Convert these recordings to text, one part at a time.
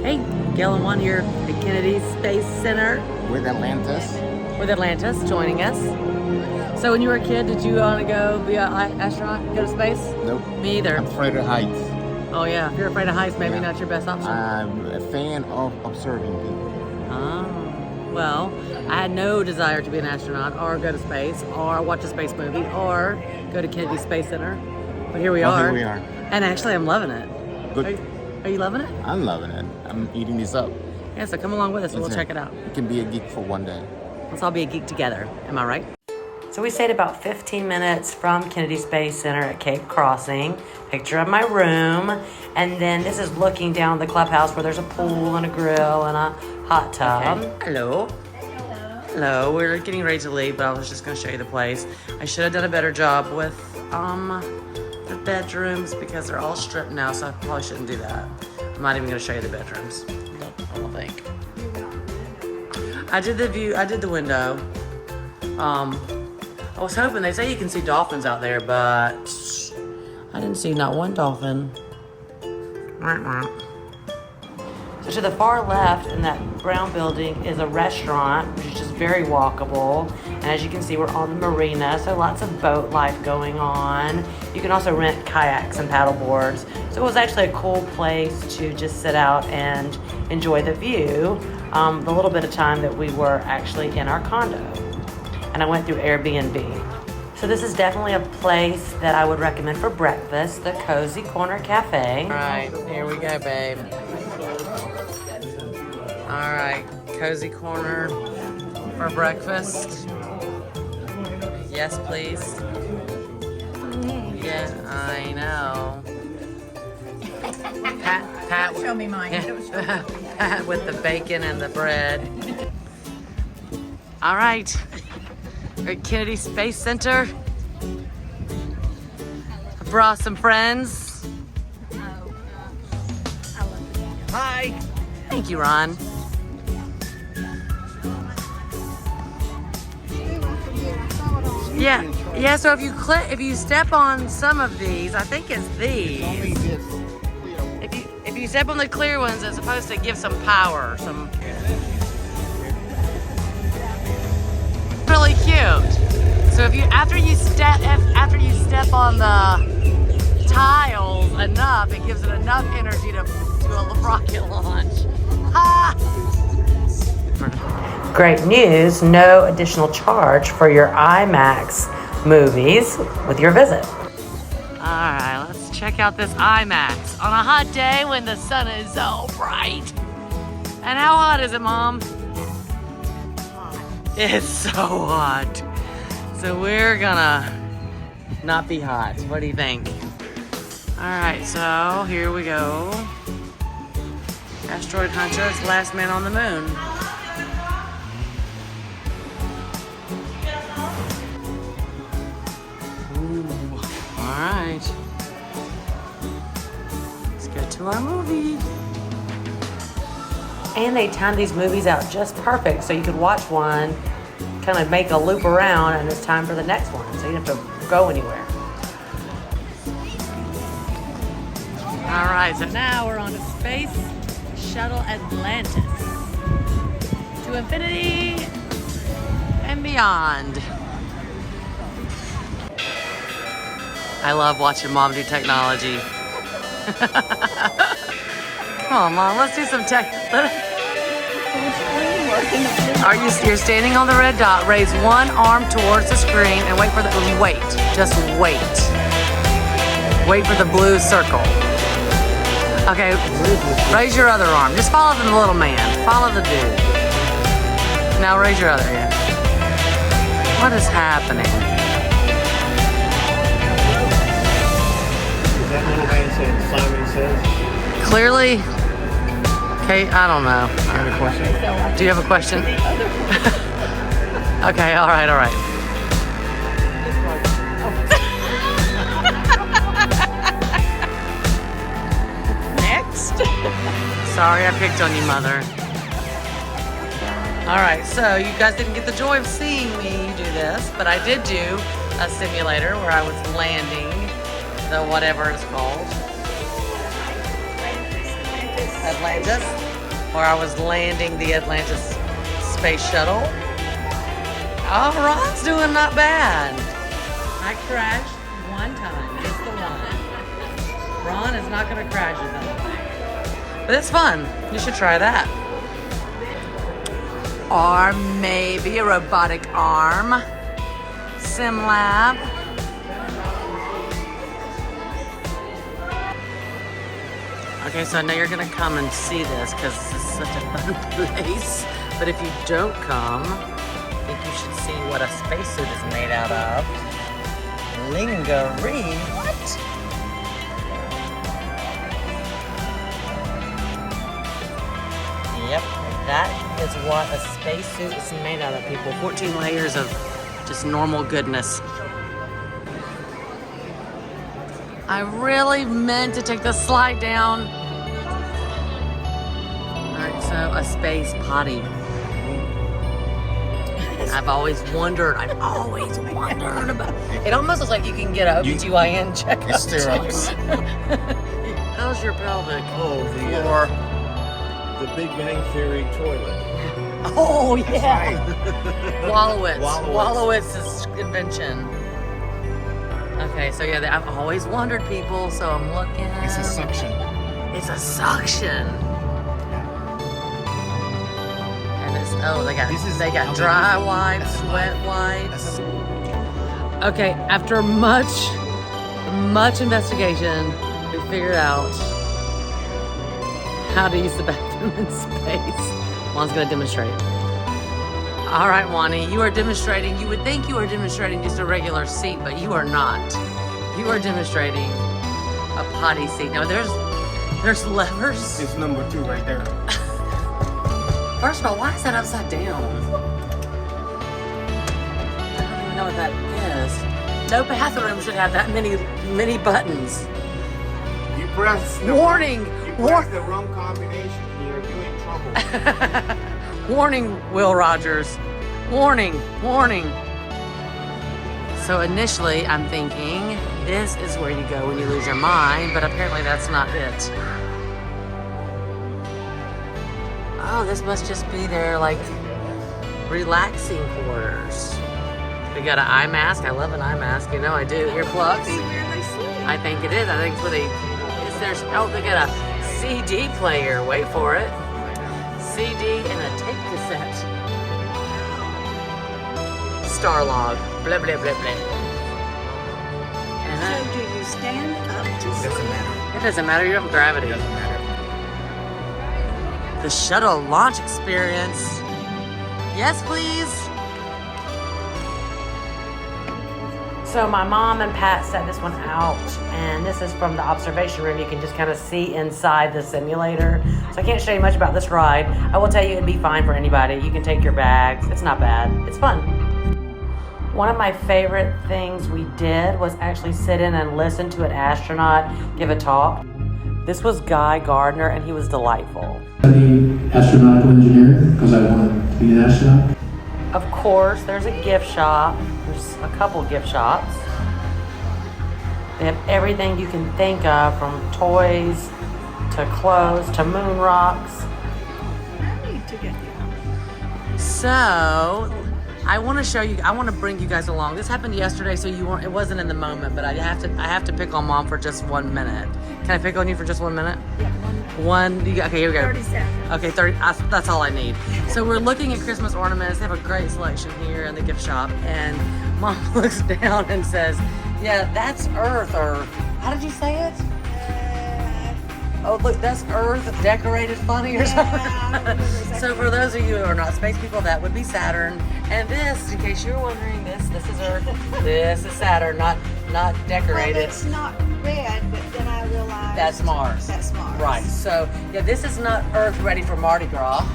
Hey, Galen One here at Kennedy Space Center With Atlantis. with Atlantis joining us. So when you were a kid, did you want to go be an astronaut, go to space? Nope. Me either. I'm afraid of heights. Oh yeah, if you're afraid of heights, maybe not your best option. I'm a fan of observing people. Oh, well, I had no desire to be an astronaut or go to space or watch a space movie or go to Kennedy Space Center. But here we are. Here we are. And actually, I'm loving it. Good. Are you loving it? I'm loving it. I'm eating this up. Yeah, so come along with us and we'll check it out. You can be a geek for one day. Let's all be a geek together. Am I right? So we stayed about 15 minutes from Kennedy Space Center at Cape Crossing. Picture of my room. And then this is looking down the clubhouse where there's a pool and a grill and a hot tub. Okay. Hello. Hello. We're getting ready to leave, but I was just going to show you the place. I should have done a better job with the bedrooms because they're all stripped now, so I probably shouldn't do that. I'm not even going to show you the bedrooms. I don't think. I did the view. I did the window. I was hoping, they say you can see dolphins out there, but I didn't see not one dolphin. So to the far left in that brown building is a restaurant, which is just very walkable. And as you can see, we're on the marina, so lots of boat life going on. You can also rent kayaks and paddle boards. So it was actually a cool place to just sit out and enjoy the view. The little bit of time that we were actually in our condo. And I went through Airbnb. So this is definitely a place that I would recommend for breakfast, the Cozy Corner Cafe. All right, here we go, babe. All right, Cozy Corner for breakfast. Yes, please. Yeah, I know. Pat, Show me mine. Pat with the bacon and the bread. All right. We're at Kennedy Space Center. I brought some friends. Hi. Thank you, Ron. Yeah. So if you step on some of these, I think it's these. If you step on the clear ones, it's supposed to give some power, some. Really cute. So after you step on the tiles enough, it gives it enough energy to do a rocket launch. Ha! Great news, no additional charge for your IMAX movies with your visit. All right, let's check out this IMAX on a hot day when the sun is so bright. And how hot is it, Mom? It's so hot. So we're gonna not be hot. What do you think? All right, so here we go. Asteroid Hunter is last man on the moon. Ooh, all right. Let's get to our movie. And they timed these movies out just perfect, so you could watch one, kind of make a loop around, and it's time for the next one, so you don't have to go anywhere. All right, so now we're on to Space Shuttle Atlantis. To infinity and beyond. I love watching Mom do technology. Come on, Mom, let's do some tech. You're standing on the red dot, raise one arm towards the screen and wait for just wait. Wait for the blue circle. Okay, raise your other arm. Just follow the little man, follow the dude. Now raise your other hand. What is happening? Is that little man saying Simon Says? Clearly, okay, I don't know. I have a question. Do you have a question? Okay, all right. Next. Sorry, I picked on you, Mother. All right, so you guys didn't get the joy of seeing me do this, but I did do a simulator where I was landing the whatever it's called. Atlantis, where I was landing the Atlantis space shuttle. Oh, Ron's doing not bad. I crashed one time, just the one. Ron is not gonna crash it. But it's fun. You should try that. Or maybe a robotic arm. Sim lab. Okay, so I know you're gonna come and see this because this is such a fun place. But if you don't come, I think you should see what a spacesuit is made out of. Lingerie? What? Yep, that is what a spacesuit is made out of, people. 14 layers of just normal goodness. I really meant to take the slide down. All right, so a space potty. I've always wondered about it. Almost looks like you can get a OBGYN checkup. It stirrups. How's your pelvic? Oh, floor? the Big Bang Theory toilet. Oh, yeah. Wallowitz. Wallowitz's invention. Okay, so yeah, I've always wondered, people, so I'm looking. It's a suction. It's a suction. And it's, oh, they got dry wipes, wet wipes. Okay, after much investigation, we figured out how to use the bathroom in space. Juan's gonna demonstrate. All right, Wani, you are demonstrating. You would think you are demonstrating just a regular seat, but you are not. You are demonstrating a potty seat. Now, there's levers. It's number 2 right there. First of all, why is that upside down? I don't even know what that is. No bathroom should have that many buttons. You press Warning! You press the wrong combination, you're in trouble. Warning, Will Rogers. Warning, warning. So initially, I'm thinking, this is where you go when you lose your mind, but apparently that's not it. Oh, this must just be their, like, relaxing quarters. We got an eye mask. I love an eye mask. You know I do. Earplugs. I think it is. I think it's where they got a CD player. Wait for it. CD and a tape cassette. Starlog. Blah, blah, blah, blah. And So do you stand up to Doesn't sleep? matter. it doesn't matter. You have gravity. Doesn't matter. The shuttle launch experience. Yes, please. So my mom and Pat set this one out, and this is from the observation room. You can just kind of see inside the simulator. So I can't show you much about this ride. I will tell you it'd be fine for anybody. You can take your bags. It's not bad. It's fun. One of my favorite things we did was actually sit in and listen to an astronaut give a talk. This was Guy Gardner, and he was delightful. Study astronautical engineer because I want to be an astronaut. Of course, there's a gift shop. There's a couple gift shops. They have everything you can think of, from toys to clothes to moon rocks. I need to get you. So, I want to show you. I want to bring you guys along. This happened yesterday, so you weren't. It wasn't in the moment, but I have to pick on Mom for just 1 minute. Can I pick on you for just 1 minute? Yeah, Okay, here we go. 30 seconds. Okay, 30. That's all I need. So we're looking at Christmas ornaments. They have a great selection here in the gift shop, and Mom looks down and says, "Yeah, that's Earth." Or how did you say it? Oh, look, that's Earth decorated funny or something. So for those of you who are not space people, that would be Saturn. And this, in case you're wondering, this is Earth. This is Saturn, not decorated. Well, it's not red, but then I realized That's Mars. That's Mars. Right. So yeah, this is not Earth ready for Mardi Gras.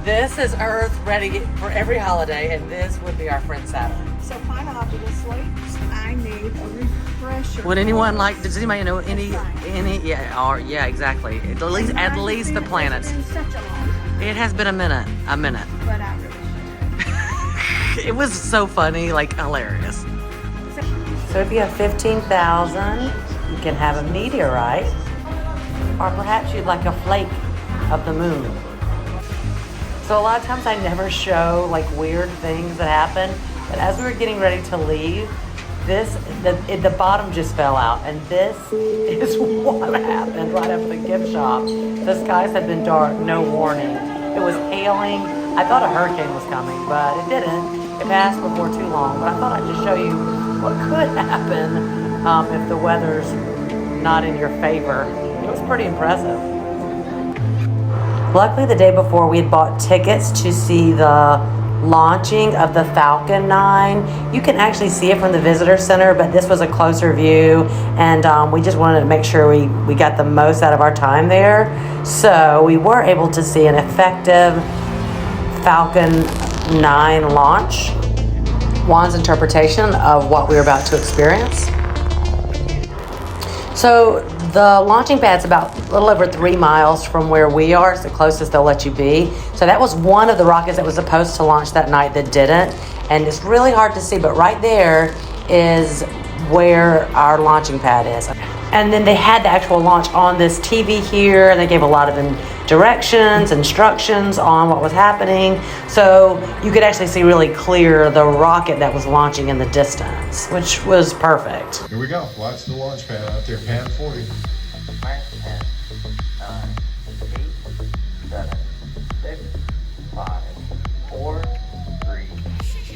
This is Earth ready for every holiday, and this would be our friend Saturn. So quite obviously, I need a refresher. Would anyone does anybody know yeah, exactly. At least the planets. It's been such a long time, It has been a minute. but I really should. It was so funny, like hilarious. So if you have 15,000, you can have a meteorite. or perhaps you'd like a flake of the moon. So a lot of times I never show like weird things that happen, but as we were getting ready to leave, the bottom just fell out, and this is what happened right after the gift shop. The skies had been dark, no warning. It was hailing. I thought a hurricane was coming, but it didn't. It passed before too long, but I thought I'd just show you what could happen if the weather's not in your favor. It was pretty impressive. Luckily, the day before, we had bought tickets to see the launching of the Falcon 9. You can actually see it from the visitor center, but this was a closer view, and we just wanted to make sure we got the most out of our time there. So we were able to see an effective Falcon 9 launch. Juan's interpretation of what we were about to experience. So the launching pad's about a little over 3 miles from where we are. It's the closest they'll let you be. So that was one of the rockets that was supposed to launch that night that didn't. And it's really hard to see, but right there is where our launching pad is. And then they had the actual launch on this TV here, and they gave a lot of instructions on what was happening. So you could actually see really clear the rocket that was launching in the distance, which was perfect. Here we go. Watch the launch pad out there. Pan 40. 10, 9, 8, 7, 6, 5, 4, 3,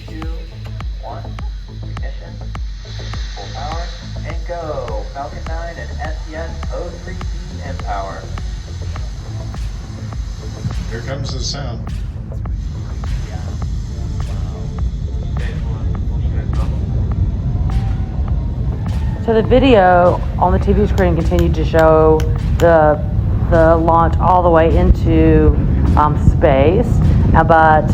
2, 1. Ignition. Full power. And go. Falcon 9 and SES-03B mPower. Here comes the sound. So the video on the TV screen continued to show the launch all the way into space. But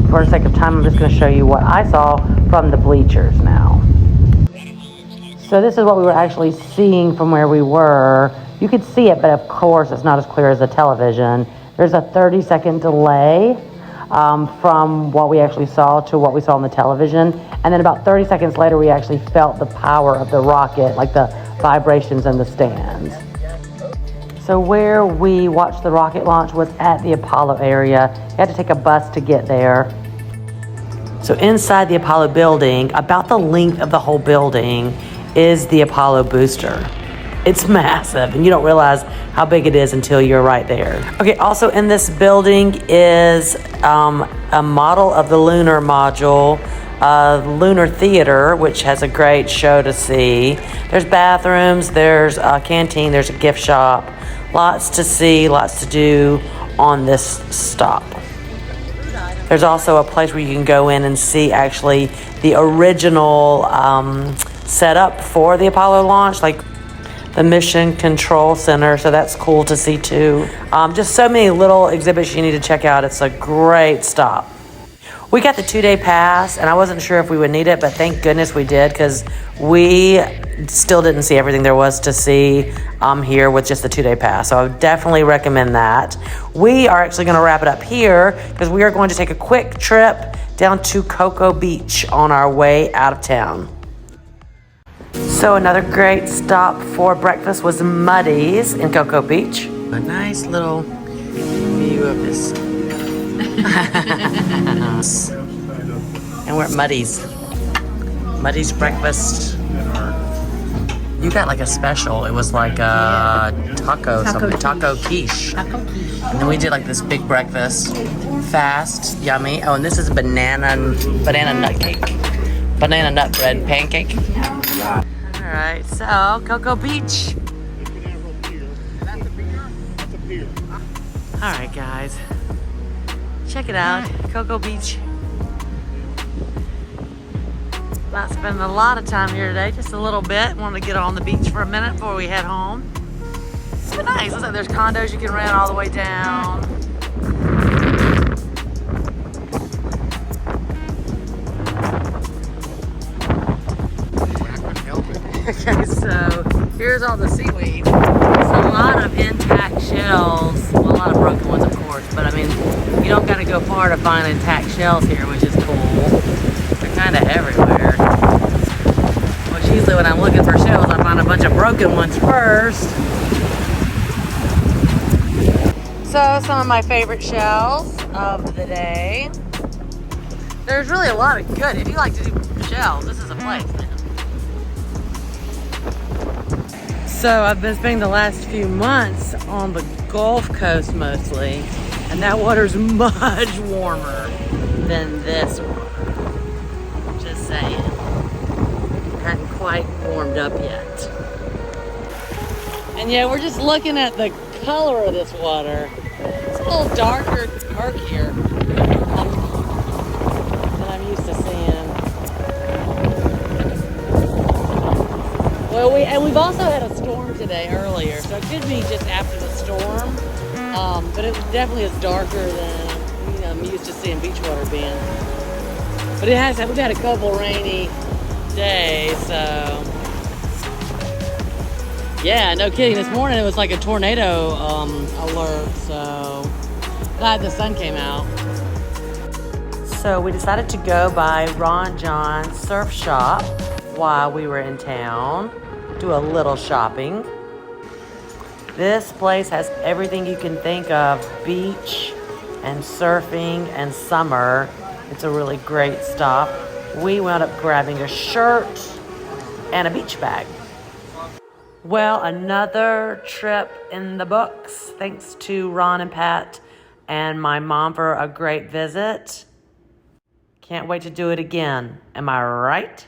for the sake of time, I'm just going to show you what I saw from the bleachers now. So this is what we were actually seeing from where we were. You could see it, but of course it's not as clear as the television. There's a 30-second delay from what we actually saw to what we saw on the television. And then about 30 seconds later, we actually felt the power of the rocket, like the vibrations in the stands. So where we watched the rocket launch was at the Apollo area. You had to take a bus to get there. So inside the Apollo building, about the length of the whole building, is the Apollo booster. It's massive, and you don't realize how big it is until you're right there. Okay, also in this building is a model of the lunar module, Lunar Theater, which has a great show to see. There's bathrooms, there's a canteen, there's a gift shop. Lots to see, lots to do on this stop. There's also a place where you can go in and see actually the original setup for the Apollo launch, like the Mission Control Center, so that's cool to see too. Just so many little exhibits you need to check out. It's a great stop. We got the 2-day pass, and I wasn't sure if we would need it, but thank goodness we did, because we still didn't see everything there was to see here with just the 2-day pass. So I would definitely recommend that. We are actually going to wrap it up here, because we are going to take a quick trip down to Cocoa Beach on our way out of town. So another great stop for breakfast was Muddy's in Cocoa Beach. A nice little view of this. And we're at Muddy's. Muddy's breakfast. You got like a special. It was like a taco quiche. And then we did like this big breakfast. Fast, yummy. Oh, and this is a banana nut cake. Banana nut bread pancake. Alright, so Cocoa Beach. Alright guys, check it out, Cocoa Beach. Not spending a lot of time here today, just a little bit. Wanted to get on the beach for a minute before we head home. It's nice, looks like there's condos you can rent all the way down. Okay, so here's all the seaweed. There's a lot of intact shells. Well, a lot of broken ones, of course, but I mean, you don't got to go far to find intact shells here, which is cool. They're kind of everywhere. Which usually when I'm looking for shells, I find a bunch of broken ones first. So, some of my favorite shells of the day. There's really a lot of good. If you like to do shells, this is a place, man. So, I've been spending the last few months on the Gulf Coast mostly, and that water's much warmer than this water. Just saying. Hadn't quite warmed up yet. And yeah, we're just looking at the color of this water. It's a little darker, murkier than I'm used to seeing. Well, we've also had a storm today earlier, so it could be just after the storm. But it definitely is darker than I'm used to seeing beach water being. But we've had a couple rainy days, so. Yeah, no kidding. This morning it was like a tornado alert, so glad the sun came out. So we decided to go by Ron John's surf shop while we were in town, do a little shopping. This place has everything you can think of, beach and surfing and summer. It's a really great stop. We wound up grabbing a shirt and a beach bag. Well, another trip in the books. Thanks to Ron and Pat and my mom for a great visit. Can't wait to do it again. Am I right?